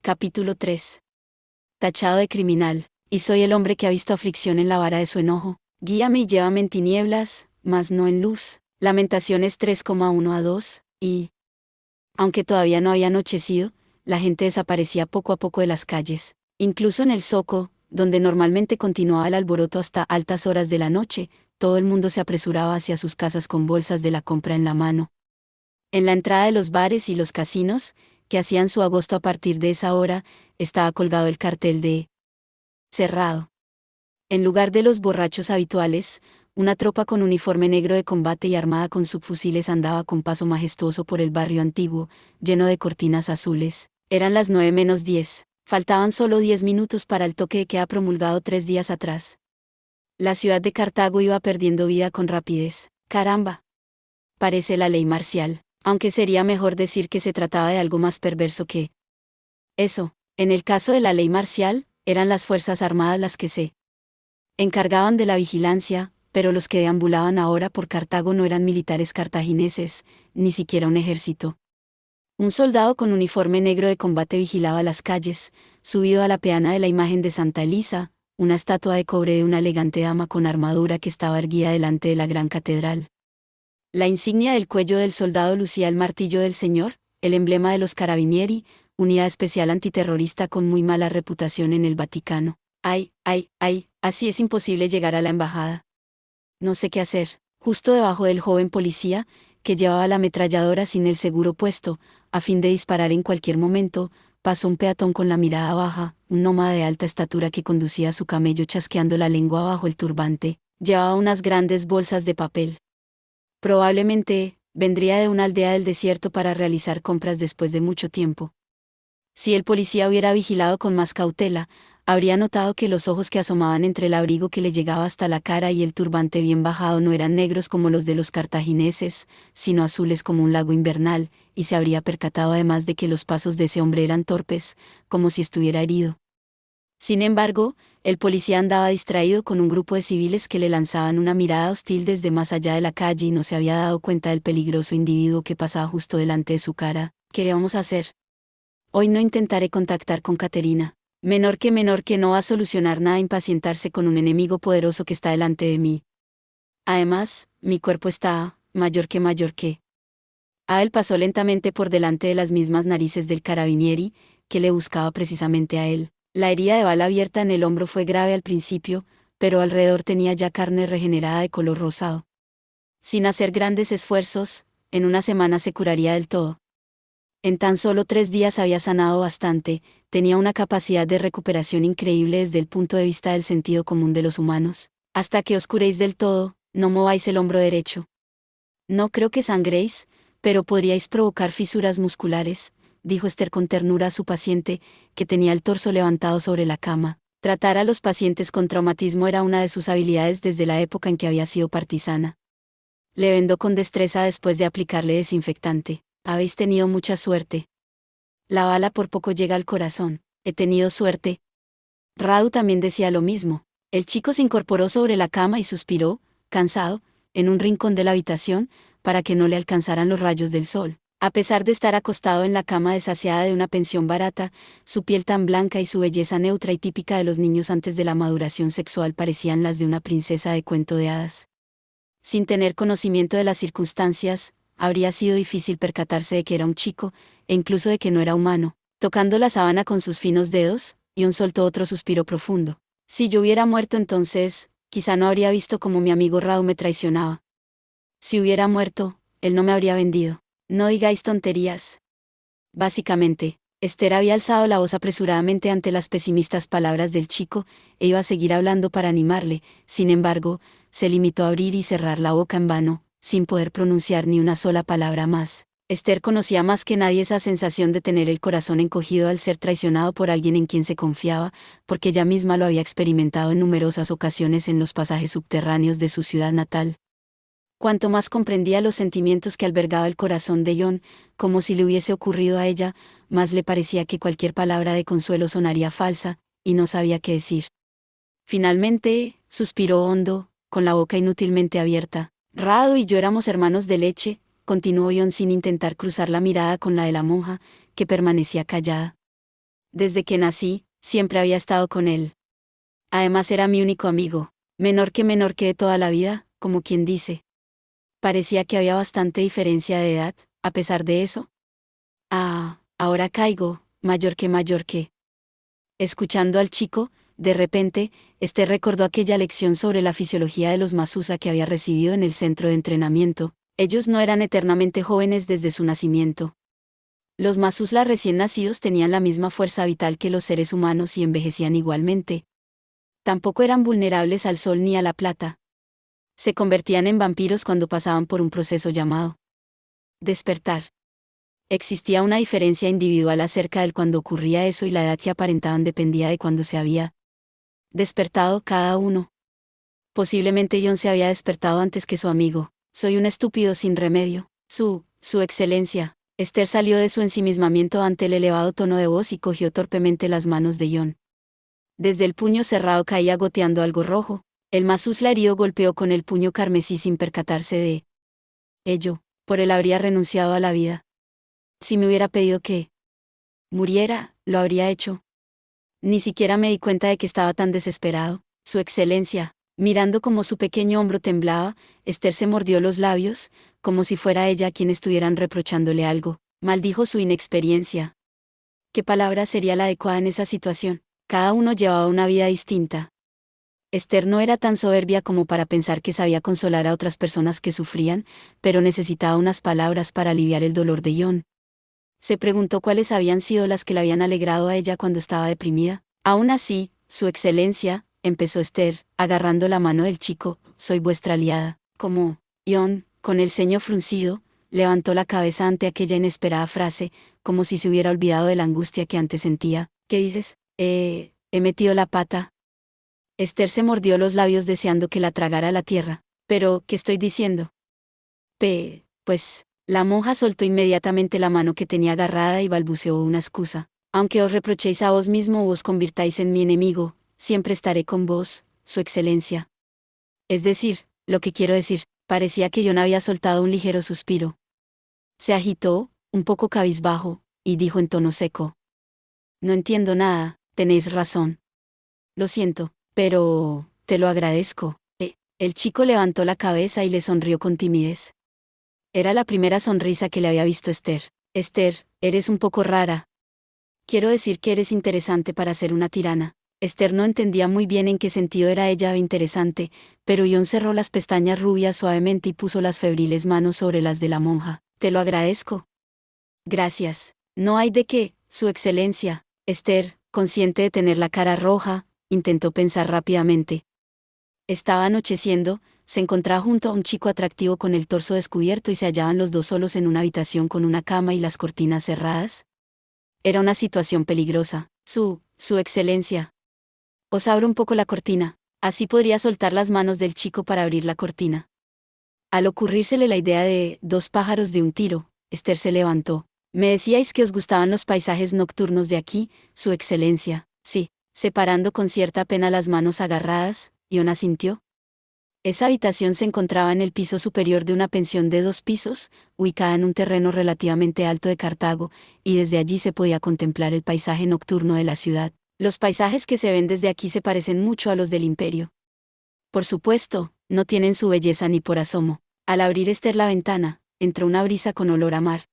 Capítulo 3. Tachado de criminal, y soy el hombre que ha visto aflicción en la vara de su enojo. Guíame y llévame en tinieblas, mas no en luz. Lamentaciones 3,1 a 2, y... Aunque todavía no había anochecido, la gente desaparecía poco a poco de las calles. Incluso en el zoco, donde normalmente continuaba el alboroto hasta altas horas de la noche, todo el mundo se apresuraba hacia sus casas con bolsas de la compra en la mano. En la entrada de los bares y los casinos, que hacían su agosto a partir de esa hora, estaba colgado el cartel de cerrado. En lugar de los borrachos habituales, una tropa con uniforme negro de combate y armada con subfusiles andaba con paso majestuoso por el barrio antiguo, lleno de cortinas azules. Eran las 9:10. Faltaban solo 10 minutos para el toque de queda promulgado 3 días atrás. La ciudad de Cartago iba perdiendo vida con rapidez. Caramba. Parece la ley marcial, aunque sería mejor decir que se trataba de algo más perverso que eso. En el caso de la ley marcial, eran las Fuerzas Armadas las que se encargaban de la vigilancia, pero los que deambulaban ahora por Cartago no eran militares cartagineses, ni siquiera un ejército. Un soldado con uniforme negro de combate vigilaba las calles, subido a la peana de la imagen de Santa Elisa, una estatua de cobre de una elegante dama con armadura que estaba erguida delante de la gran catedral. La insignia del cuello del soldado lucía el martillo del Señor, el emblema de los Carabinieri, unidad especial antiterrorista con muy mala reputación en el Vaticano. Ay, así es imposible llegar a la embajada. No sé qué hacer. Justo debajo del joven policía, que llevaba la ametralladora sin el seguro puesto, a fin de disparar en cualquier momento, pasó un peatón con la mirada baja, un nómada de alta estatura que conducía su camello chasqueando la lengua bajo el turbante. Llevaba unas grandes bolsas de papel. Probablemente, vendría de una aldea del desierto para realizar compras después de mucho tiempo. Si el policía hubiera vigilado con más cautela, habría notado que los ojos que asomaban entre el abrigo que le llegaba hasta la cara y el turbante bien bajado no eran negros como los de los cartagineses, sino azules como un lago invernal, y se habría percatado además de que los pasos de ese hombre eran torpes, como si estuviera herido. Sin embargo, el policía andaba distraído con un grupo de civiles que le lanzaban una mirada hostil desde más allá de la calle y no se había dado cuenta del peligroso individuo que pasaba justo delante de su cara. ¿Qué vamos a hacer? Hoy no intentaré contactar con Caterina. Menor que no va a solucionar nada impacientarse con un enemigo poderoso que está delante de mí. Además, mi cuerpo está mayor que. Abel pasó lentamente por delante de las mismas narices del carabinieri, que le buscaba precisamente a él. La herida de bala abierta en el hombro fue grave al principio, pero alrededor tenía ya carne regenerada de color rosado. Sin hacer grandes esfuerzos, en una semana se curaría del todo. En tan solo 3 días había sanado bastante, tenía una capacidad de recuperación increíble desde el punto de vista del sentido común de los humanos. Hasta que os curéis del todo, no mováis el hombro derecho. No creo que sangréis, pero podríais provocar fisuras musculares, dijo Esther con ternura a su paciente, que tenía el torso levantado sobre la cama. Tratar a los pacientes con traumatismo era una de sus habilidades desde la época en que había sido partisana. Le vendó con destreza después de aplicarle desinfectante. Habéis tenido mucha suerte. La bala por poco llega al corazón. He tenido suerte. Radu también decía lo mismo. El chico se incorporó sobre la cama y suspiró, cansado, en un rincón de la habitación, para que no le alcanzaran los rayos del sol. A pesar de estar acostado en la cama desasiada de una pensión barata, su piel tan blanca y su belleza neutra y típica de los niños antes de la maduración sexual parecían las de una princesa de cuento de hadas. Sin tener conocimiento de las circunstancias, habría sido difícil percatarse de que era un chico, e incluso de que no era humano. Tocando la sábana con sus finos dedos, Ion soltó otro suspiro profundo. Si yo hubiera muerto entonces, quizá no habría visto cómo mi amigo Radu me traicionaba. Si hubiera muerto, él no me habría vendido. No digáis tonterías. Básicamente, Esther había alzado la voz apresuradamente ante las pesimistas palabras del chico, e iba a seguir hablando para animarle. Sin embargo, se limitó a abrir y cerrar la boca en vano, sin poder pronunciar ni una sola palabra más. Esther conocía más que nadie esa sensación de tener el corazón encogido al ser traicionado por alguien en quien se confiaba, porque ella misma lo había experimentado en numerosas ocasiones en los pasajes subterráneos de su ciudad natal. Cuanto más comprendía los sentimientos que albergaba el corazón de Ion, como si le hubiese ocurrido a ella, más le parecía que cualquier palabra de consuelo sonaría falsa, y no sabía qué decir. Finalmente, suspiró hondo, con la boca inútilmente abierta. Radu y yo éramos hermanos de leche, continuó Ion sin intentar cruzar la mirada con la de la monja, que permanecía callada. Desde que nací, siempre había estado con él. Además era mi único amigo, menor que de toda la vida, como quien dice. Parecía que había bastante diferencia de edad, a pesar de eso. Ah, ahora caigo, mayor que. Escuchando al chico, de repente, recordó aquella lección sobre la fisiología de los Masusa que había recibido en el centro de entrenamiento. Ellos no eran eternamente jóvenes desde su nacimiento. Los Masusla recién nacidos tenían la misma fuerza vital que los seres humanos y envejecían igualmente. Tampoco eran vulnerables al sol ni a la plata. Se convertían en vampiros cuando pasaban por un proceso llamado despertar. Existía una diferencia individual acerca del cuando ocurría eso y la edad que aparentaban dependía de cuando se había despertado cada uno. Posiblemente John se había despertado antes que su amigo. Soy un estúpido sin remedio. Su excelencia. Esther salió de su ensimismamiento ante el elevado tono de voz y cogió torpemente las manos de John. Desde el puño cerrado caía goteando algo rojo. El Masusla herido golpeó con el puño carmesí sin percatarse de ello. Por él habría renunciado a la vida. Si me hubiera pedido que muriera, lo habría hecho. Ni siquiera me di cuenta de que estaba tan desesperado. Su excelencia. Mirando cómo su pequeño hombro temblaba, Esther se mordió los labios, como si fuera ella quien estuvieran reprochándole algo. Maldijo su inexperiencia. ¿Qué palabra sería la adecuada en esa situación? Cada uno llevaba una vida distinta. Esther no era tan soberbia como para pensar que sabía consolar a otras personas que sufrían, pero necesitaba unas palabras para aliviar el dolor de John. Se preguntó cuáles habían sido las que la habían alegrado a ella cuando estaba deprimida. Aún así, Su excelencia, empezó Esther, agarrando la mano del chico, soy vuestra aliada. Como, John, con el ceño fruncido, levantó la cabeza ante aquella inesperada frase, como si se hubiera olvidado de la angustia que antes sentía. ¿Qué dices? He metido la pata. Esther se mordió los labios deseando que la tragara la tierra. Pero, ¿qué estoy diciendo? Pues, la monja soltó inmediatamente la mano que tenía agarrada y balbuceó una excusa. Aunque os reprochéis a vos mismo o os convirtáis en mi enemigo, siempre estaré con vos, su excelencia. Es decir, lo que quiero decir, parecía que John había soltado un ligero suspiro. Se agitó, un poco cabizbajo, y dijo en tono seco. No entiendo nada, tenéis razón. Lo siento, pero, te lo agradezco. El chico levantó la cabeza y le sonrió con timidez. Era la primera sonrisa que le había visto Esther. Esther, eres un poco rara. Quiero decir que eres interesante para ser una tirana. Esther no entendía muy bien en qué sentido era ella interesante, pero John cerró las pestañas rubias suavemente y puso las febriles manos sobre las de la monja. Te lo agradezco. Gracias. No hay de qué, su excelencia. Esther, consciente de tener la cara roja, intentó pensar rápidamente. Estaba anocheciendo, se encontraba junto a un chico atractivo con el torso descubierto y se hallaban los dos solos en una habitación con una cama y las cortinas cerradas. Era una situación peligrosa. Su excelencia. Os abro un poco la cortina. Así podría soltar las manos del chico para abrir la cortina. Al ocurrírsele la idea de 2 pájaros de un tiro, Esther se levantó. Me decíais que os gustaban los paisajes nocturnos de aquí, su excelencia. Sí, separando con cierta pena las manos agarradas, John asintió. Esa habitación se encontraba en el piso superior de una pensión de 2 pisos, ubicada en un terreno relativamente alto de Cartago, y desde allí se podía contemplar el paisaje nocturno de la ciudad. Los paisajes que se ven desde aquí se parecen mucho a los del imperio. Por supuesto, no tienen su belleza ni por asomo. Al abrir Esther la ventana, entró una brisa con olor a mar.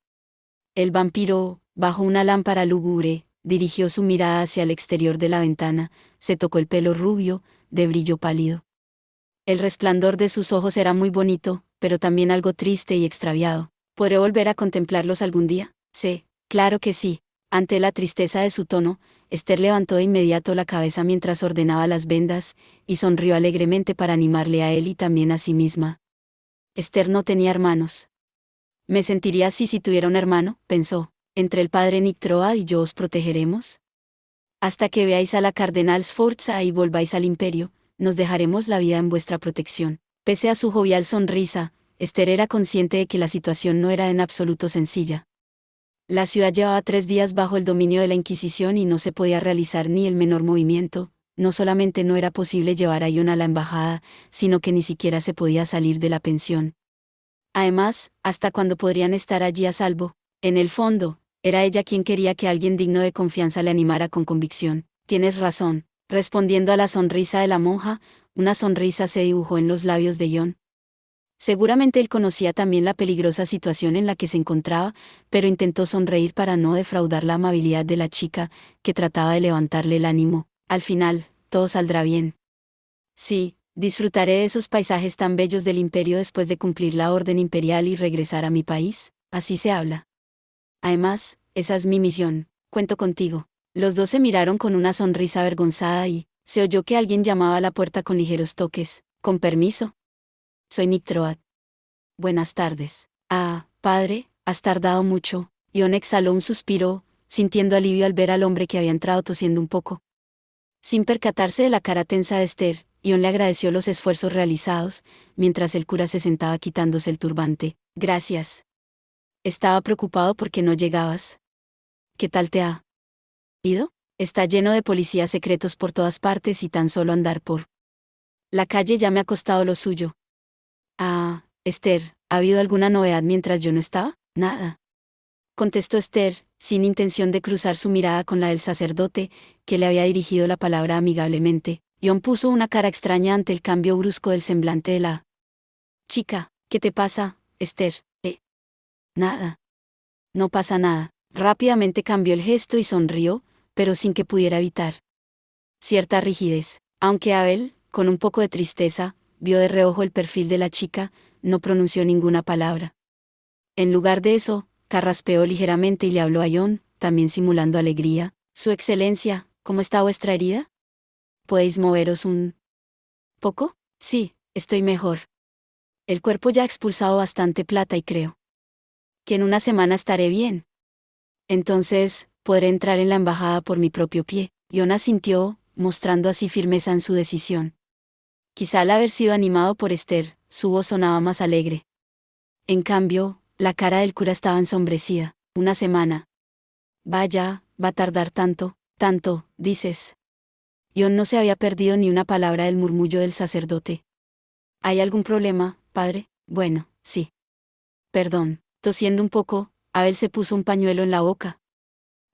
El vampiro, bajo una lámpara lúgubre, dirigió su mirada hacia el exterior de la ventana, se tocó el pelo rubio, de brillo pálido. El resplandor de sus ojos era muy bonito, pero también algo triste y extraviado. ¿Podré volver a contemplarlos algún día? Sí, claro que sí. Ante la tristeza de su tono, Esther levantó de inmediato la cabeza mientras ordenaba las vendas, y sonrió alegremente para animarle a él y también a sí misma. Esther no tenía hermanos. Me sentiría así si tuviera un hermano, pensó. Entre el padre Nictroa y yo os protegeremos. Hasta que veáis a la cardenal Sforza y volváis al imperio, nos dejaremos la vida en vuestra protección. Pese a su jovial sonrisa, Esther era consciente de que la situación no era en absoluto sencilla. La ciudad llevaba 3 días bajo el dominio de la Inquisición y no se podía realizar ni el menor movimiento. No solamente no era posible llevar a John a la embajada, sino que ni siquiera se podía salir de la pensión. Además, ¿hasta cuándo podrían estar allí a salvo? En el fondo, Era ella quien quería que alguien digno de confianza le animara con convicción. Tienes razón. Respondiendo a la sonrisa de la monja, una sonrisa se dibujó en los labios de John. Seguramente él conocía también la peligrosa situación en la que se encontraba, pero intentó sonreír para no defraudar la amabilidad de la chica, que trataba de levantarle el ánimo. Al final, todo saldrá bien. Sí, disfrutaré de esos paisajes tan bellos del imperio después de cumplir la orden imperial y regresar a mi país. Así se habla. Además, esa es mi misión. Cuento contigo. Los dos se miraron con una sonrisa avergonzada y se oyó que alguien llamaba a la puerta con ligeros toques. Con permiso. Soy Nick Troat. Buenas tardes. Ah, padre, has tardado mucho. John exhaló un suspiro, sintiendo alivio al ver al hombre que había entrado tosiendo un poco. Sin percatarse de la cara tensa de Esther, John le agradeció los esfuerzos realizados, mientras el cura se sentaba quitándose el turbante. Gracias. Estaba preocupado porque no llegabas. ¿Qué tal te ha ido? Está lleno de policías secretos por todas partes y tan solo andar por la calle ya me ha costado lo suyo. Ah, Esther, ¿ha habido alguna novedad mientras yo no estaba? Nada. Contestó Esther, sin intención de cruzar su mirada con la del sacerdote, que le había dirigido la palabra amigablemente. John puso una cara extraña ante el cambio brusco del semblante de la chica. ¿Qué te pasa, Esther? Nada. No pasa nada. Rápidamente cambió el gesto y sonrió, pero sin que pudiera evitar cierta rigidez. Aunque Abel, con un poco de tristeza, vio de reojo el perfil de la chica, no pronunció ninguna palabra. En lugar de eso, carraspeó ligeramente y le habló a John, también simulando alegría. Su excelencia, ¿cómo está vuestra herida? ¿Podéis moveros un poco? Sí, estoy mejor. El cuerpo ya ha expulsado bastante plata y creo que en una semana estaré bien. Entonces, podré entrar en la embajada por mi propio pie. John asintió, mostrando así firmeza en su decisión. Quizá al haber sido animado por Esther, su voz sonaba más alegre. En cambio, la cara del cura estaba ensombrecida. Una semana. Vaya, va a tardar tanto, dices. John no se había perdido ni una palabra del murmullo del sacerdote. ¿Hay algún problema, padre? Bueno, sí. Perdón, tosiendo un poco, Abel se puso un pañuelo en la boca.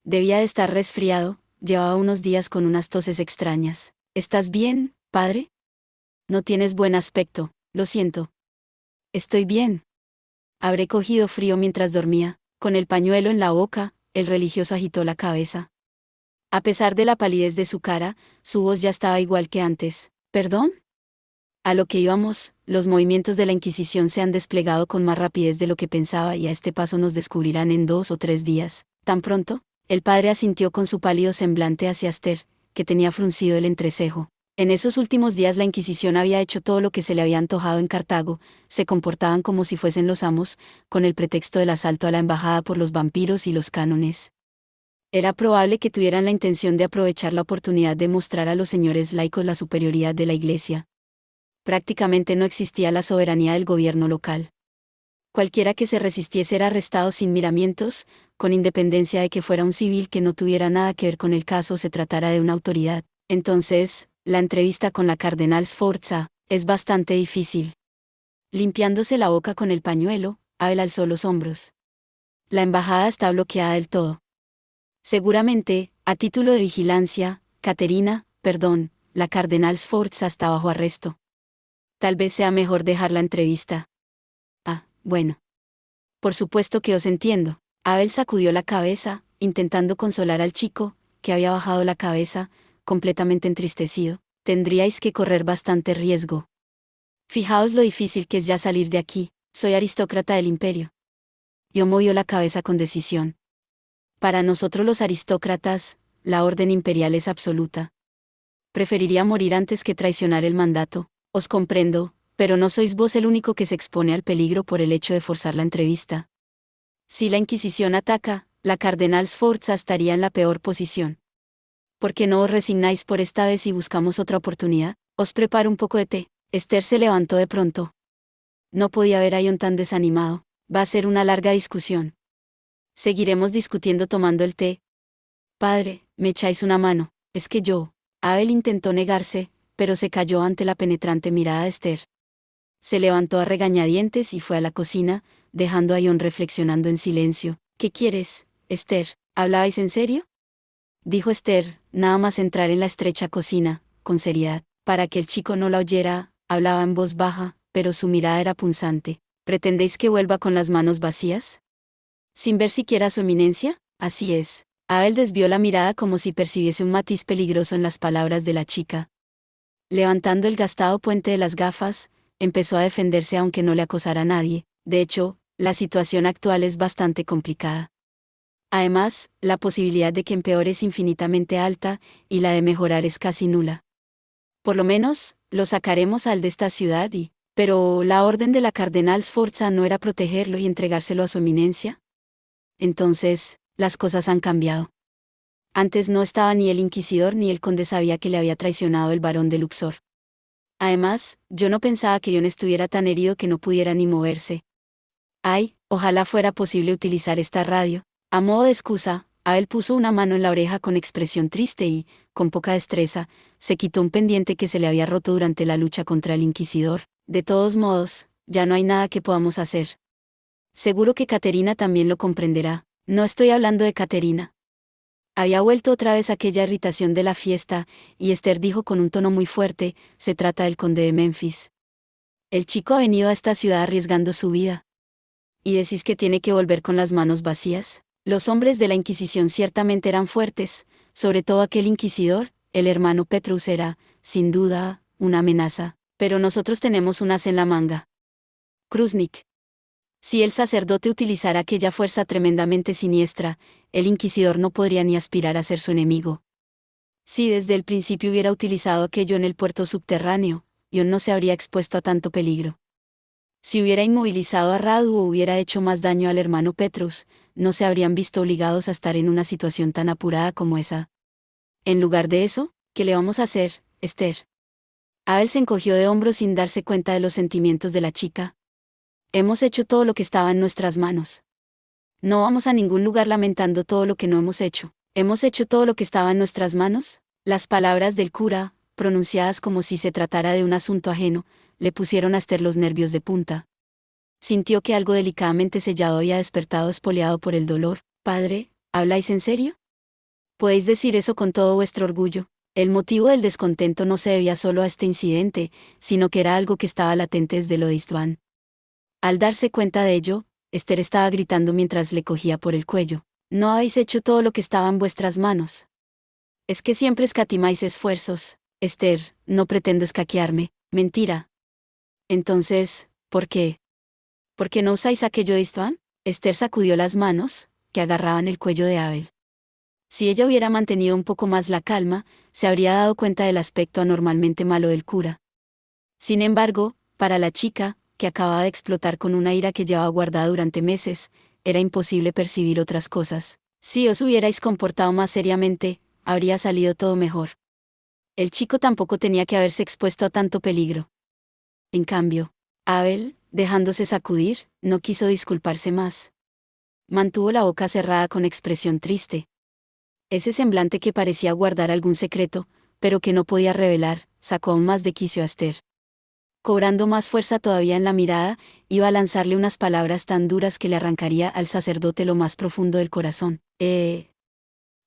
Debía de estar resfriado, llevaba unos días con unas toses extrañas. ¿Estás bien, padre? No tienes buen aspecto, lo siento. Estoy bien. Habré cogido frío mientras dormía. Con el pañuelo en la boca, el religioso agitó la cabeza. A pesar de la palidez de su cara, su voz ya estaba igual que antes. ¿Perdón? A lo que íbamos, los movimientos de la Inquisición se han desplegado con más rapidez de lo que pensaba y a este paso nos descubrirán en 2 o 3 días. ¿Tan pronto? El padre asintió con su pálido semblante hacia Esther, que tenía fruncido el entrecejo. En esos últimos días la Inquisición había hecho todo lo que se le había antojado en Cartago, se comportaban como si fuesen los amos, con el pretexto del asalto a la embajada por los vampiros y los cánones. Era probable que tuvieran la intención de aprovechar la oportunidad de mostrar a los señores laicos la superioridad de la Iglesia. Prácticamente no existía la soberanía del gobierno local. Cualquiera que se resistiese era arrestado sin miramientos, con independencia de que fuera un civil que no tuviera nada que ver con el caso o se tratara de una autoridad. Entonces, la entrevista con la cardenal Sforza es bastante difícil. Limpiándose la boca con el pañuelo, Abel alzó los hombros. La embajada está bloqueada del todo. Seguramente, a título de vigilancia, la cardenal Sforza está bajo arresto. Tal vez sea mejor dejar la entrevista. Ah, bueno. Por supuesto que os entiendo. Abel sacudió la cabeza, intentando consolar al chico, que había bajado la cabeza, completamente entristecido. Tendríais que correr bastante riesgo. Fijaos lo difícil que es ya salir de aquí. Soy aristócrata del imperio. Yo movió la cabeza con decisión. Para nosotros los aristócratas, la orden imperial es absoluta. Preferiría morir antes que traicionar el mandato. Os comprendo, pero no sois vos el único que se expone al peligro por el hecho de forzar la entrevista. Si la Inquisición ataca, la cardenal Sforza estaría en la peor posición. ¿Por qué no os resignáis por esta vez y buscamos otra oportunidad? Os preparo un poco de té. Esther se levantó de pronto. No podía ver a John tan desanimado. Va a ser una larga discusión. Seguiremos discutiendo tomando el té. Padre, ¿me echáis una mano? Es que yo. Abel intentó negarse, pero se cayó ante la penetrante mirada de Esther. Se levantó a regañadientes y fue a la cocina, dejando a John reflexionando en silencio. ¿Qué quieres, Esther, ¿hablabais en serio? Dijo Esther, nada más entrar en la estrecha cocina, con seriedad. Para que el chico no la oyera, hablaba en voz baja, pero su mirada era punzante. ¿Pretendéis que vuelva con las manos vacías? Sin ver siquiera a su eminencia. Así es. Abel desvió la mirada como si percibiese un matiz peligroso en las palabras de la chica. Levantando el gastado puente de las gafas, empezó a defenderse aunque no le acosara a nadie. De hecho, la situación actual es bastante complicada. Además, la posibilidad de que empeore es infinitamente alta, y la de mejorar es casi nula. Por lo menos, lo sacaremos al de esta ciudad y... Pero, ¿la orden de la cardenal Sforza no era protegerlo y entregárselo a su eminencia? Entonces, las cosas han cambiado. Antes no estaba ni el inquisidor ni el conde sabía que le había traicionado el barón de Luxor. Además, yo no pensaba que John estuviera tan herido que no pudiera ni moverse. Ay, ojalá fuera posible utilizar esta radio. A modo de excusa, Abel puso una mano en la oreja con expresión triste y, con poca destreza, se quitó un pendiente que se le había roto durante la lucha contra el inquisidor. De todos modos, ya no hay nada que podamos hacer. Seguro que Caterina también lo comprenderá. No estoy hablando de Caterina. Había vuelto otra vez aquella irritación de la fiesta, y Esther dijo con un tono muy fuerte, se trata del conde de Memphis. El chico ha venido a esta ciudad arriesgando su vida. ¿Y decís que tiene que volver con las manos vacías? Los hombres de la Inquisición ciertamente eran fuertes, sobre todo aquel inquisidor, el hermano Petrus era, sin duda, una amenaza, pero nosotros tenemos un as en la manga. Kruznik. Si el sacerdote utilizara aquella fuerza tremendamente siniestra, el inquisidor no podría ni aspirar a ser su enemigo. Si desde el principio hubiera utilizado aquello en el puerto subterráneo, John no se habría expuesto a tanto peligro. Si hubiera inmovilizado a Radu o hubiera hecho más daño al hermano Petrus, no se habrían visto obligados a estar en una situación tan apurada como esa. En lugar de eso, ¿qué le vamos a hacer, Esther? Abel se encogió de hombros sin darse cuenta de los sentimientos de la chica. Hemos hecho todo lo que estaba en nuestras manos. No vamos a ningún lugar lamentando todo lo que no hemos hecho. ¿Hemos hecho todo lo que estaba en nuestras manos? Las palabras del cura, pronunciadas como si se tratara de un asunto ajeno, le pusieron a Esther los nervios de punta. Sintió que algo delicadamente sellado había despertado espoleado por el dolor. Padre, ¿habláis en serio? Podéis decir eso con todo vuestro orgullo. El motivo del descontento no se debía solo a este incidente, sino que era algo que estaba latente desde lo de Istvan. Al darse cuenta de ello, Esther estaba gritando mientras le cogía por el cuello. No habéis hecho todo lo que estaba en vuestras manos. Es que siempre escatimáis esfuerzos. Esther, no pretendo escaquearme. Mentira. Entonces, ¿por qué? ¿Por qué no usáis aquello de Istvan? Esther sacudió las manos, que agarraban el cuello de Abel. Si ella hubiera mantenido un poco más la calma, se habría dado cuenta del aspecto anormalmente malo del cura. Sin embargo, para la chica, que acababa de explotar con una ira que llevaba guardada durante meses, era imposible percibir otras cosas. Si os hubierais comportado más seriamente, habría salido todo mejor. El chico tampoco tenía que haberse expuesto a tanto peligro. En cambio, Abel, dejándose sacudir, no quiso disculparse más. Mantuvo la boca cerrada con expresión triste. Ese semblante que parecía guardar algún secreto, pero que no podía revelar, sacó aún más de quicio a Esther. Cobrando más fuerza todavía en la mirada, iba a lanzarle unas palabras tan duras que le arrancaría al sacerdote lo más profundo del corazón.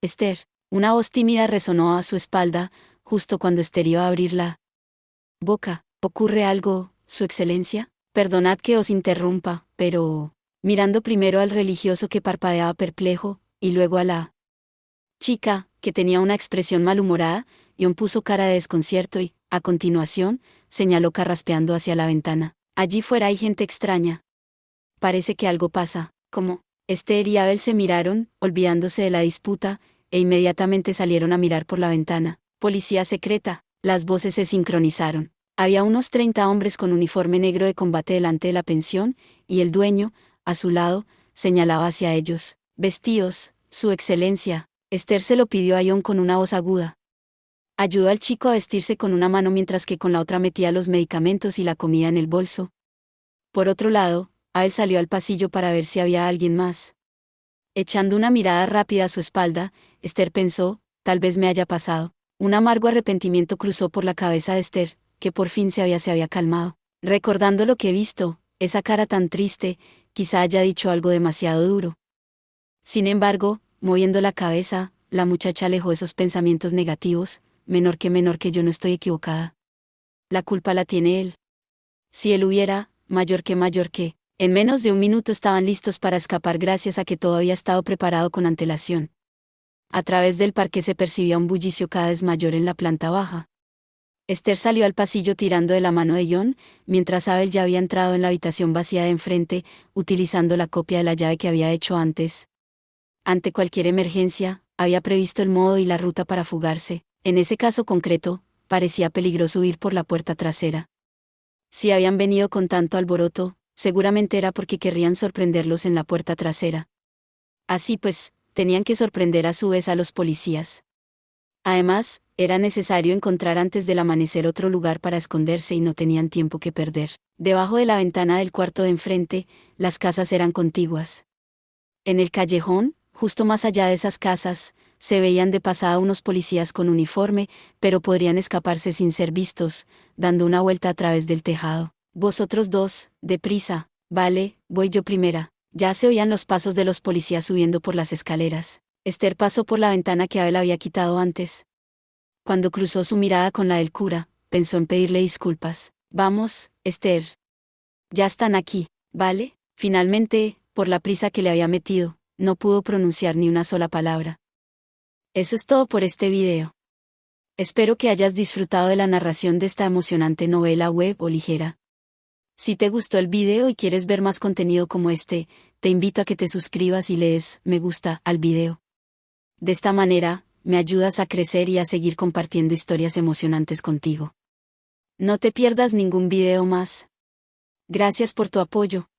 Esther. Una voz tímida resonó a su espalda, justo cuando Esther iba a abrir la boca. ¿Ocurre algo, Su Excelencia? Perdonad que os interrumpa, pero... Mirando primero al religioso que parpadeaba perplejo, y luego a la chica, que tenía una expresión malhumorada, John puso cara de desconcierto y, a continuación, señaló carraspeando hacia la ventana. Allí fuera hay gente extraña. Parece que algo pasa. ¿Cómo? Esther y Abel se miraron, olvidándose de la disputa, e inmediatamente salieron a mirar por la ventana. Policía secreta. Las voces se sincronizaron. Había unos 30 hombres con uniforme negro de combate delante de la pensión, y el dueño, a su lado, señalaba hacia ellos. Vestidos, Su Excelencia. Esther se lo pidió a John con una voz aguda. Ayudó al chico a vestirse con una mano mientras que con la otra metía los medicamentos y la comida en el bolso. Por otro lado, Abel salió al pasillo para ver si había alguien más. Echando una mirada rápida a su espalda, Esther pensó, tal vez me haya pasado. Un amargo arrepentimiento cruzó por la cabeza de Esther, que por fin se había calmado. Recordando lo que he visto, esa cara tan triste, quizá haya dicho algo demasiado duro. Sin embargo, moviendo la cabeza, la muchacha alejó esos pensamientos negativos. Menor que yo no estoy equivocada. La culpa la tiene él. Si él hubiera, mayor que. En menos de un minuto estaban listos para escapar gracias a que todo había estado preparado con antelación. A través del parque se percibía un bullicio cada vez mayor en la planta baja. Esther salió al pasillo tirando de la mano de John, mientras Abel ya había entrado en la habitación vacía de enfrente, utilizando la copia de la llave que había hecho antes. Ante cualquier emergencia, había previsto el modo y la ruta para fugarse. En ese caso concreto, parecía peligroso huir por la puerta trasera. Si habían venido con tanto alboroto, seguramente era porque querrían sorprenderlos en la puerta trasera. Así pues, tenían que sorprender a su vez a los policías. Además, era necesario encontrar antes del amanecer otro lugar para esconderse y no tenían tiempo que perder. Debajo de la ventana del cuarto de enfrente, las casas eran contiguas. En el callejón, justo más allá de esas casas, se veían de pasada unos policías con uniforme, pero podrían escaparse sin ser vistos, dando una vuelta a través del tejado. Vosotros dos, deprisa. Vale, voy yo primera. Ya se oían los pasos de los policías subiendo por las escaleras. Esther pasó por la ventana que Abel había quitado antes. Cuando cruzó su mirada con la del cura, pensó en pedirle disculpas. Vamos, Esther. Ya están aquí, ¿vale? Finalmente, por la prisa que le había metido, no pudo pronunciar ni una sola palabra. Eso es todo por este video. Espero que hayas disfrutado de la narración de esta emocionante novela web o ligera. Si te gustó el video y quieres ver más contenido como este, te invito a que te suscribas y le des me gusta al video. De esta manera, me ayudas a crecer y a seguir compartiendo historias emocionantes contigo. No te pierdas ningún video más. Gracias por tu apoyo.